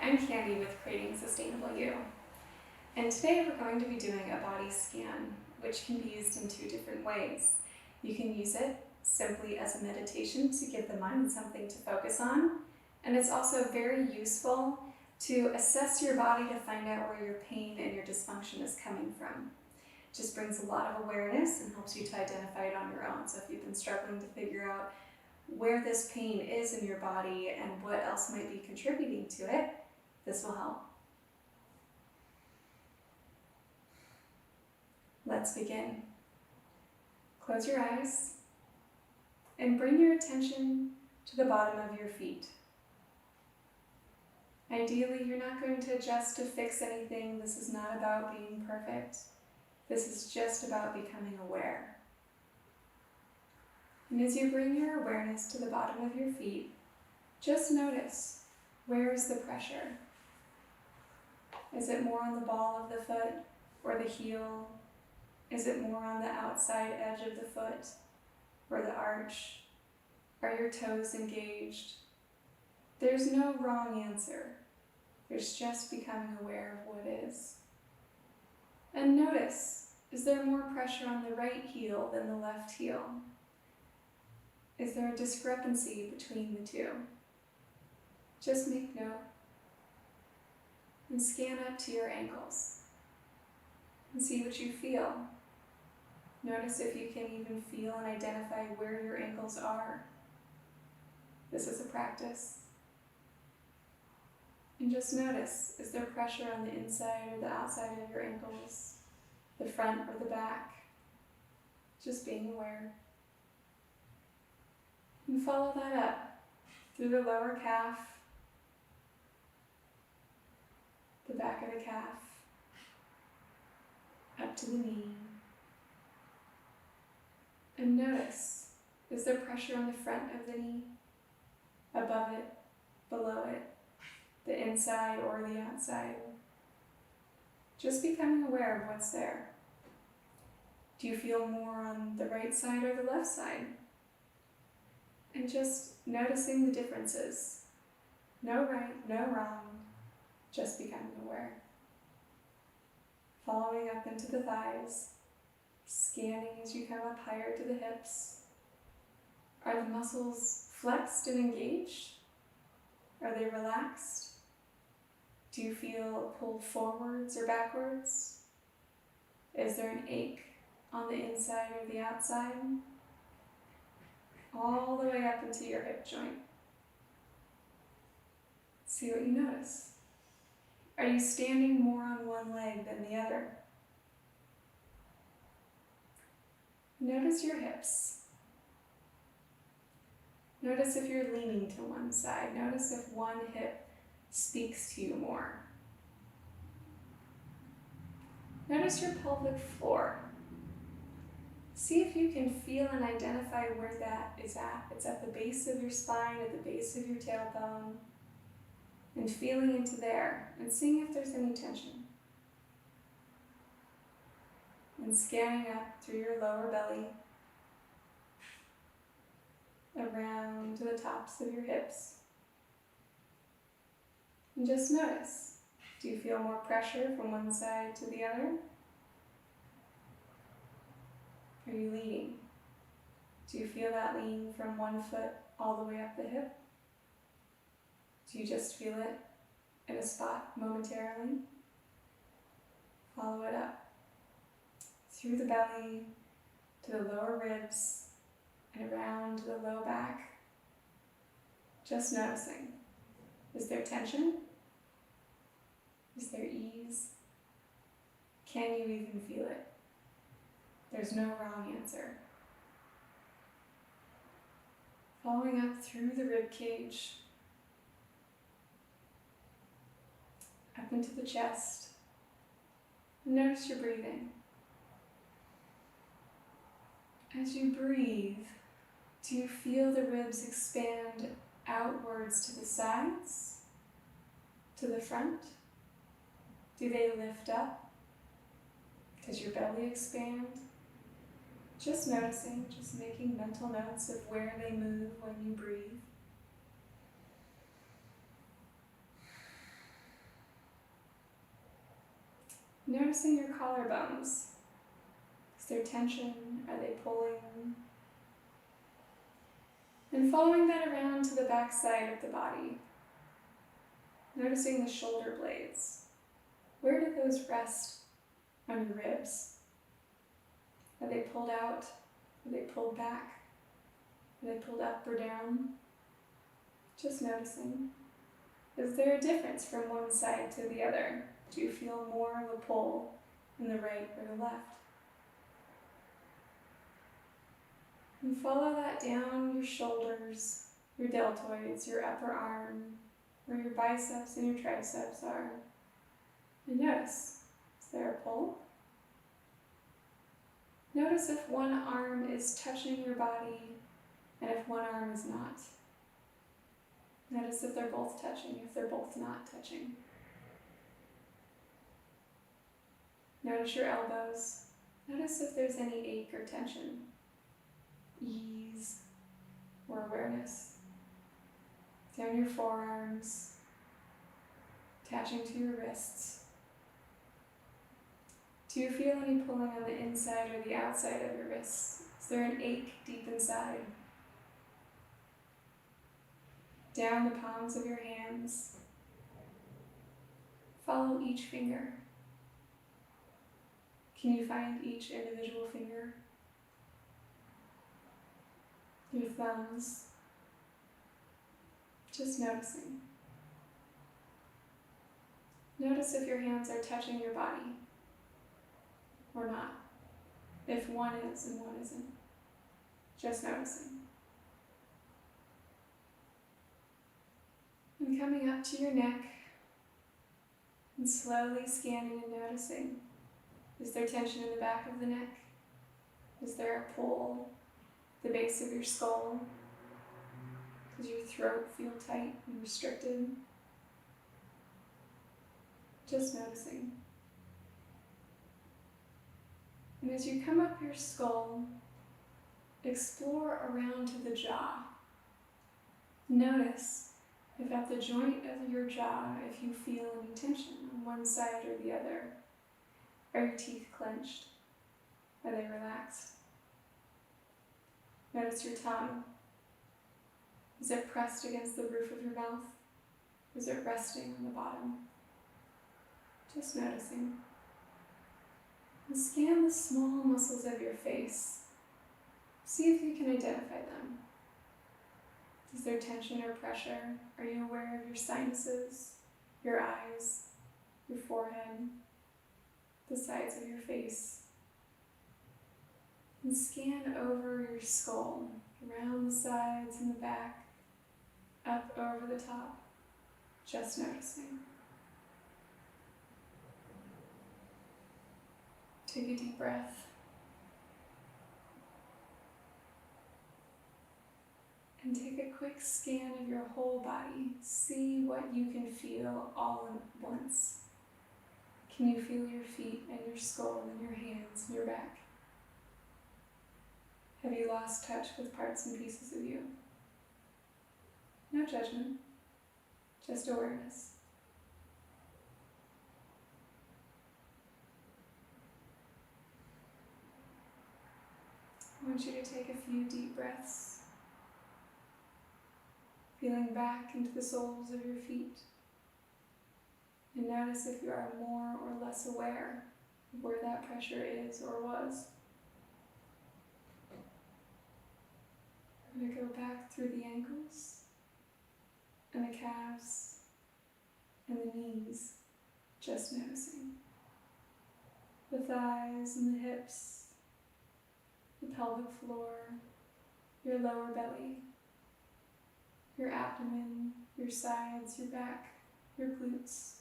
I'm Candi with Creating Sustainable You, and today we're going to be doing a body scan, which can be used in two different ways. You can use it simply as a meditation to give the mind something to focus on, and it's also very useful to assess your body to find out where your pain and your dysfunction is coming from. It just brings a lot of awareness and helps you to identify it on your own. So if you've been struggling to figure out where this pain is in your body and what else might be contributing to it, this will help. Let's begin. Close your eyes and bring your attention to the bottom of your feet. Ideally, you're not going to adjust to fix anything. This is not about being perfect. This is just about becoming aware. And as you bring your awareness to the bottom of your feet, just notice, where is the pressure? Is it more on the ball of the foot or the heel? Is it more on the outside edge of the foot or the arch? Are your toes engaged? There's no wrong answer. There's just becoming aware of what is. And notice, is there more pressure on the right heel than the left heel? Is there a discrepancy between the two? Just make note and scan up to your ankles and see what you feel. Notice if you can even feel and identify where your ankles are. This is a practice. And just notice, is there pressure on the inside or the outside of your ankles, the front or the back? Just being aware. And follow that up through the lower calf, the back of the calf, up to the knee. And notice, is there pressure on the front of the knee, above it, below it, the inside or the outside? Just becoming aware of what's there. Do you feel more on the right side or the left side? And just noticing the differences. No right, no wrong, just becoming aware. Following up into the thighs, scanning as you come up higher to the hips. Are the muscles flexed and engaged? Are they relaxed? Do you feel pulled forwards or backwards? Is there an ache on the inside or the outside? All the way up into your hip joint. See what you notice. Are you standing more on one leg than the other? Notice your hips. Notice if you're leaning to one side. Notice if one hip speaks to you more. Notice your pelvic floor. See if you can feel and identify where that is at. It's at the base of your spine, at the base of your tailbone, and feeling into there and seeing if there's any tension. And scanning up through your lower belly, around to the tops of your hips. And just notice, do you feel more pressure from one side to the other? Are you leaning? Do you feel that lean from one foot all the way up the hip? Do you just feel it in a spot momentarily? Follow it up through the belly to the lower ribs and around to the low back. Just noticing. Is there tension? Is there ease? Can you even feel it? There's no wrong answer. Following up through the rib cage, up into the chest. Notice your breathing. As you breathe, do you feel the ribs expand outwards to the sides, to the front? Do they lift up? Does your belly expand? Just noticing, just making mental notes of where they move when you breathe. Noticing your collarbones. Is there tension? Are they pulling? And following that around to the back side of the body. Noticing the shoulder blades. Where do those rest on your ribs? Are they pulled out? Are they pulled back? Are they pulled up or down? Just noticing. Is there a difference from one side to the other? Do you feel more of a pull in the right or the left? And follow that down your shoulders, your deltoids, your upper arm, where your biceps and your triceps are. And notice, is there a pull? Notice if one arm is touching your body and if one arm is not. Notice if they're both touching, if they're both not touching. Notice your elbows. Notice if there's any ache or tension, ease or awareness. Down your forearms, attaching to your wrists. Do you feel any pulling on the inside or the outside of your wrists? Is there an ache deep inside? Down the palms of your hands. Follow each finger. Can you find each individual finger? Your thumbs. Just noticing. Notice if your hands are touching your body or not. If one is and one isn't. Just noticing. And coming up to your neck and slowly scanning and noticing. Is there tension in the back of the neck? Is there a pull at the base of your skull? Does your throat feel tight and restricted? Just noticing. And as you come up your skull, explore around to the jaw. Notice if at the joint of your jaw, if you feel any tension on one side or the other. Are your teeth clenched? Are they relaxed? Notice your tongue. Is it pressed against the roof of your mouth? Is it resting on the bottom? Just noticing. And scan the small muscles of your face. See if you can identify them. Is there tension or pressure? Are you aware of your sinuses, your eyes, your forehead, the sides of your face? And scan over your skull, around the sides and the back, up over the top, just noticing. Take a deep breath. And take a quick scan of your whole body. See what you can feel all at once. Can you feel your feet and your skull and your hands and your back? Have you lost touch with parts and pieces of you? No judgment, just awareness. I want you to take a few deep breaths, feeling back into the soles of your feet. And notice if you are more or less aware of where that pressure is or was. We're going to go back through the ankles and the calves and the knees, just noticing. The thighs and the hips, the pelvic floor, your lower belly, your abdomen, your sides, your back, your glutes,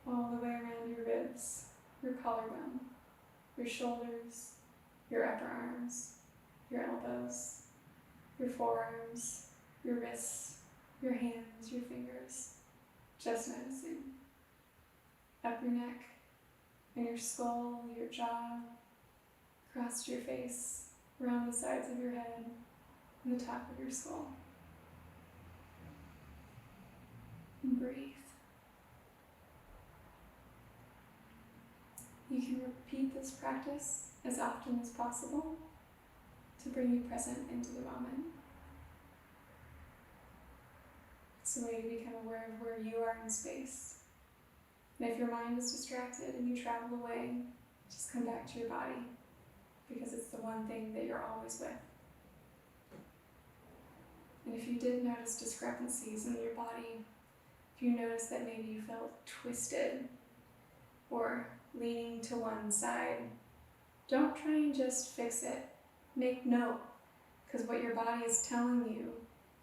all the way around your ribs, your collarbone, your shoulders, your upper arms, your elbows, your forearms, your wrists, your hands, your fingers, just noticing. Up your neck and your skull, your jaw, across your face, around the sides of your head, and the top of your skull. And breathe. You can repeat this practice as often as possible to bring you present into the moment. It's a way to become aware of where you are in space. And if your mind is distracted and you travel away, just come back to your body, because it's the one thing that you're always with. And if you did notice discrepancies in your body, if you notice that maybe you felt twisted or leaning to one side, don't try and just fix it. Make note, because what your body is telling you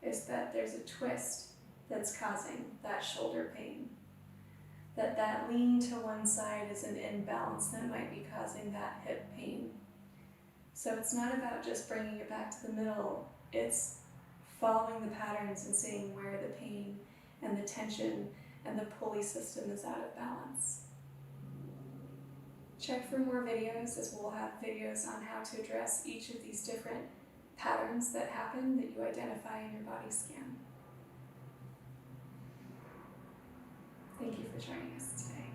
is that there's a twist that's causing that shoulder pain. That lean to one side is an imbalance that might be causing that hip pain. So it's not about just bringing it back to the middle, it's following the patterns and seeing where the pain and the tension and the pulley system is out of balance. Check for more videos, as we'll have videos on how to address each of these different patterns that happen that you identify in your body scan. Thank you for joining us today.